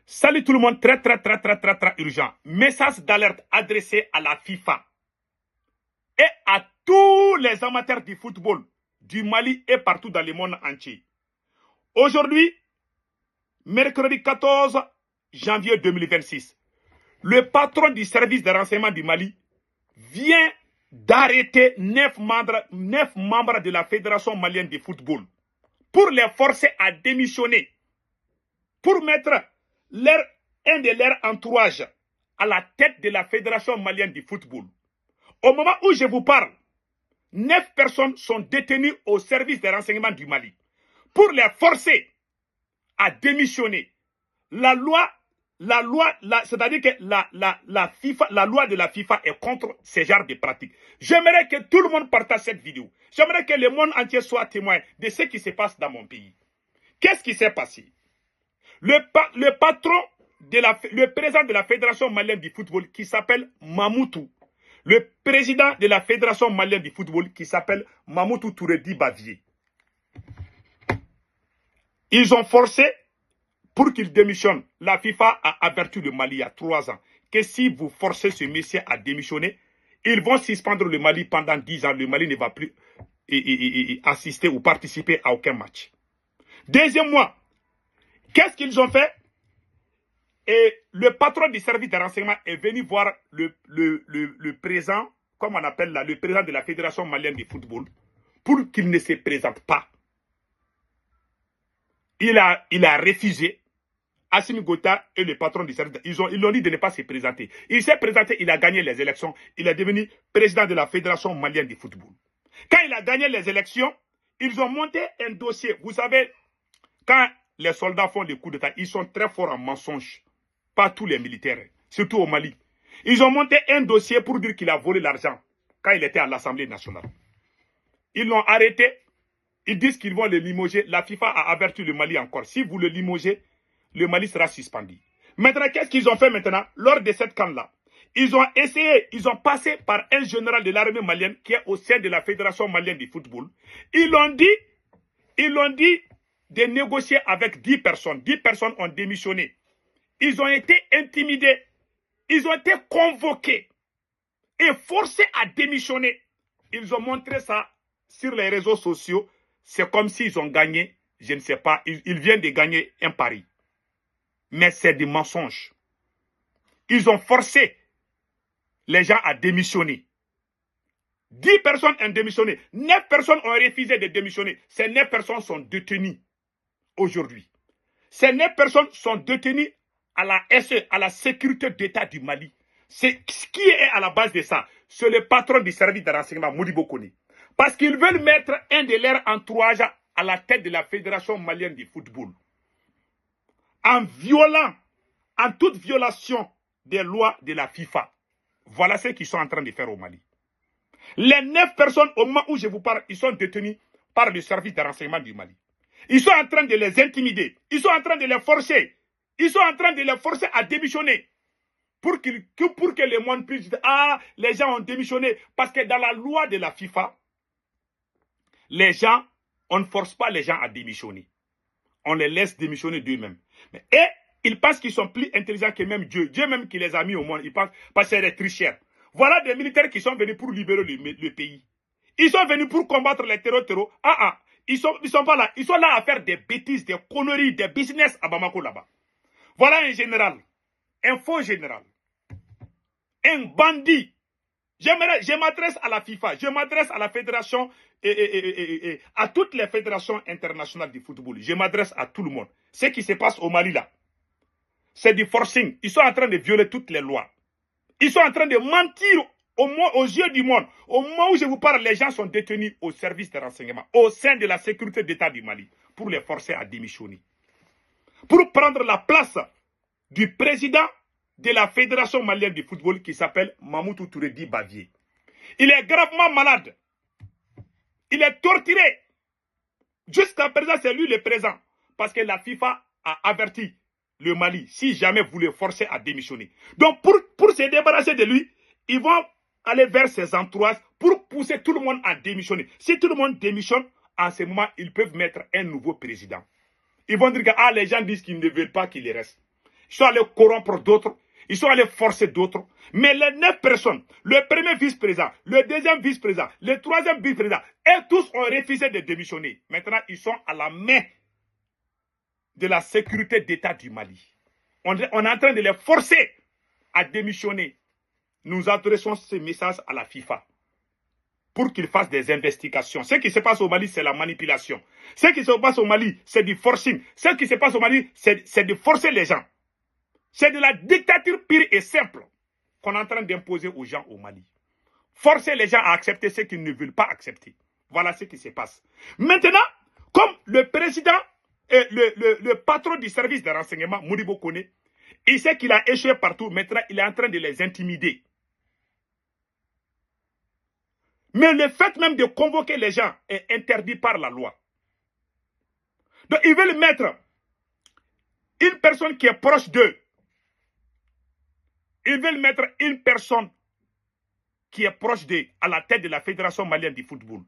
Salut tout le monde, très urgent. Message d'alerte adressé à la FIFA et à tous les amateurs du football du Mali et partout dans le monde entier. Aujourd'hui, mercredi 14 janvier 2026, le patron du service de renseignement du Mali vient d'arrêter 9 membres de la Fédération malienne de football pour les forcer à démissionner, pour mettre un de leurs entourages à la tête de la Fédération malienne de football. Au moment où je vous parle, 9 personnes sont détenues au service de renseignement du Mali pour les forcer à démissionner. C'est-à-dire que la loi de la FIFA est contre ce genre de pratiques. J'aimerais que tout le monde partage cette vidéo. J'aimerais que le monde entier soit témoin de ce qui se passe dans mon pays. Qu'est-ce qui s'est passé? Le président de la Fédération malienne du football qui s'appelle Mamoutou, le président de la Fédération malienne du football qui s'appelle Mamoutou Touredi Bavier. Ils ont forcé pour qu'il démissionne. La FIFA a averti le Mali il y a 3 ans que si vous forcez ce monsieur à démissionner, ils vont suspendre le Mali pendant 10 ans. Le Mali ne va plus assister ou participer à aucun match. Deuxième mois, qu'est-ce qu'ils ont fait? Et le patron du service de renseignement est venu voir le président, comme on appelle là, le président de la Fédération malienne de football, pour qu'il ne se présente pas. Il a refusé. Assimi Gota et le patron du service, ils l'ont dit de ne pas se présenter. Il s'est présenté, il a gagné les élections. Il est devenu président de la Fédération malienne de football. Quand il a gagné les élections, ils ont monté un dossier. Vous savez, quand les soldats font des coups d'État, ils sont très forts en mensonges. Pas tous les militaires, surtout au Mali. Ils ont monté un dossier pour dire qu'il a volé l'argent quand il était à l'Assemblée nationale. Ils l'ont arrêté. Ils disent qu'ils vont le limoger. La FIFA a averti le Mali encore. Si vous le limogez, le Mali sera suspendu. Maintenant, qu'est-ce qu'ils ont fait maintenant? Lors de cette camp-là, ils ont essayé, ils ont passé par un général de l'armée malienne qui est au sein de la Fédération malienne de football. Ils l'ont dit de négocier avec 10 personnes. 10 personnes ont démissionné. Ils ont été intimidés. Ils ont été convoqués et forcés à démissionner. Ils ont montré ça sur les réseaux sociaux. C'est comme s'ils ont gagné, je ne sais pas, ils viennent de gagner un pari. Mais c'est des mensonges. Ils ont forcé les gens à démissionner. 10 personnes ont démissionné. 9 personnes ont refusé de démissionner. Ces 9 personnes sont détenues aujourd'hui. Ces 9 personnes sont détenues à la SE, à la sécurité d'État du Mali. C'est ce qui est à la base de ça. C'est le patron du service de renseignement, Modibo Kone. Parce qu'ils veulent mettre un de leurs entourages à la tête de la Fédération malienne de football. En violant, en toute violation des lois de la FIFA. Voilà ce qu'ils sont en train de faire au Mali. Les 9 personnes, au moment où je vous parle, ils sont détenus par le service de renseignement du Mali. Ils sont en train de les intimider. Ils sont en train de les forcer. Ils sont en train de les forcer à démissionner. Pour que les monde puissent dire, ah, les gens ont démissionné. Parce que dans la loi de la FIFA, on ne force pas les gens à démissionner. On les laisse démissionner d'eux-mêmes. Et ils pensent qu'ils sont plus intelligents que même Dieu. Dieu même qui les a mis au monde. Ils pensent parce que c'est des tricheurs. Voilà des militaires qui sont venus pour libérer le pays. Ils sont venus pour combattre les terreaux. Ils sont pas là. Ils sont là à faire des bêtises, des conneries, des business à Bamako là-bas. Voilà un général. Un faux général. Un bandit. Je m'adresse à la FIFA. Je m'adresse à la fédération à toutes les fédérations internationales du football. Je m'adresse à tout le monde. Ce qui se passe au Mali là, c'est du forcing. Ils sont en train de violer toutes les lois. Ils sont en train de mentir aux yeux du monde. Au moment où je vous parle, les gens sont détenus au service de renseignement, au sein de la sécurité d'État du Mali, pour les forcer à démissionner. Pour prendre la place du président de la Fédération malienne de football qui s'appelle Mamoutou Touredi Bavier. Il est gravement malade. Il est torturé. Jusqu'à présent, c'est lui le président. Parce que la FIFA a averti le Mali si jamais vous le forcez à démissionner. Donc, pour se débarrasser de lui, ils vont aller vers ses entourages pour pousser tout le monde à démissionner. Si tout le monde démissionne, en ce moment, ils peuvent mettre un nouveau président. Ils vont dire que les gens disent qu'ils ne veulent pas qu'il reste. ils sont allés corrompre d'autres, ils sont allés forcer d'autres. Mais les 9 personnes, le premier vice-président, le deuxième vice-président, le troisième vice-président, et tous ont refusé de démissionner. Maintenant, ils sont à la main de la sécurité d'État du Mali. On est en train de les forcer à démissionner. Nous adressons ce message à la FIFA pour qu'ils fassent des investigations. Ce qui se passe au Mali, c'est la manipulation. Ce qui se passe au Mali, c'est du forcing. Ce qui se passe au Mali, c'est de forcer les gens. C'est de la dictature pure et simple qu'on est en train d'imposer aux gens au Mali. Forcer les gens à accepter ce qu'ils ne veulent pas accepter. Voilà ce qui se passe. Maintenant, comme le président et le patron du service de renseignement, Modibo Kone, il sait qu'il a échoué partout. Maintenant, il est en train de les intimider. Mais le fait même de convoquer les gens est interdit par la loi. Donc, ils veulent mettre une personne qui est proche d'eux. Ils veulent mettre une personne qui est proche d'eux à la tête de la Fédération malienne du football.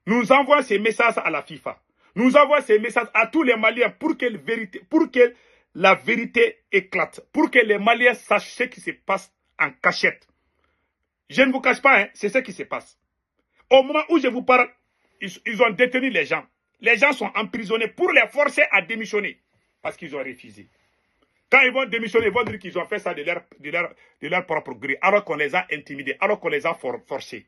Nous envoyons ces messages à la FIFA. Nous envoyons ces messages à tous les Maliens pour que la vérité éclate. Pour que les Maliens sachent ce qui se passe en cachette. Je ne vous cache pas, hein, c'est ce qui se passe. Au moment où je vous parle, ils ont détenu les gens. Les gens sont emprisonnés pour les forcer à démissionner. Parce qu'ils ont refusé. Quand ils vont démissionner, ils vont dire qu'ils ont fait ça de leur propre gré. Alors qu'on les a intimidés, alors qu'on les a forcés.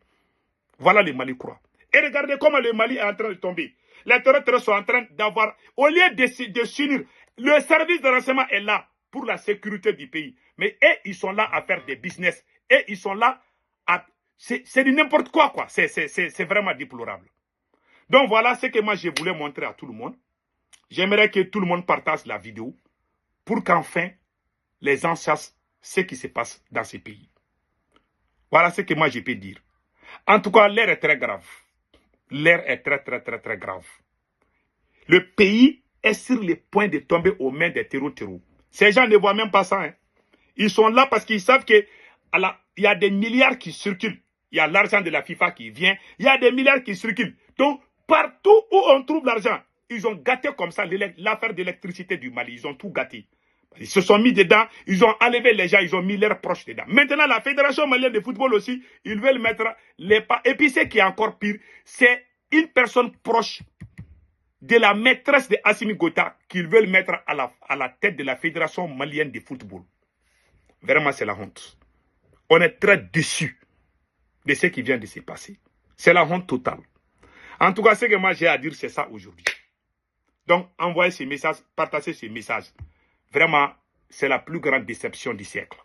Voilà le Mali croix. Et regardez comment le Mali est en train de tomber. Les terroristes sont en train d'avoir, au lieu de s'unir, le service de renseignement est là pour la sécurité du pays. Mais eux, ils sont là à faire des business. Et ils sont là à... C'est de n'importe quoi, quoi. C'est vraiment déplorable. Donc voilà ce que moi je voulais montrer à tout le monde. J'aimerais que tout le monde partage la vidéo pour qu'enfin les gens sachent ce qui se passe dans ces pays. Voilà ce que moi je peux dire. En tout cas, l'air est très grave. L'air est très grave. Le pays est sur le point de tomber aux mains des terreaux. Ces gens ne voient même pas ça. Hein. Ils sont là parce qu'ils savent qu'il y a des milliards qui circulent. Il y a l'argent de la FIFA qui vient. Il y a des milliards qui circulent. Donc, partout où on trouve l'argent, ils ont gâté comme ça l'affaire d'électricité du Mali. Ils ont tout gâté. Ils se sont mis dedans, ils ont enlevé les gens, ils ont mis leurs proches dedans. Maintenant, la Fédération malienne de football aussi, ils veulent mettre les pas. Et puis, ce qui est encore pire, c'est une personne proche de la maîtresse de Assimi Goïta qu'ils veulent mettre à la tête de la Fédération malienne de football. Vraiment, c'est la honte. On est très déçus de ce qui vient de se passer. C'est la honte totale. En tout cas, ce que moi j'ai à dire, c'est ça aujourd'hui. Donc, envoyez ces messages, partagez ces messages. Vraiment, c'est la plus grande déception du siècle.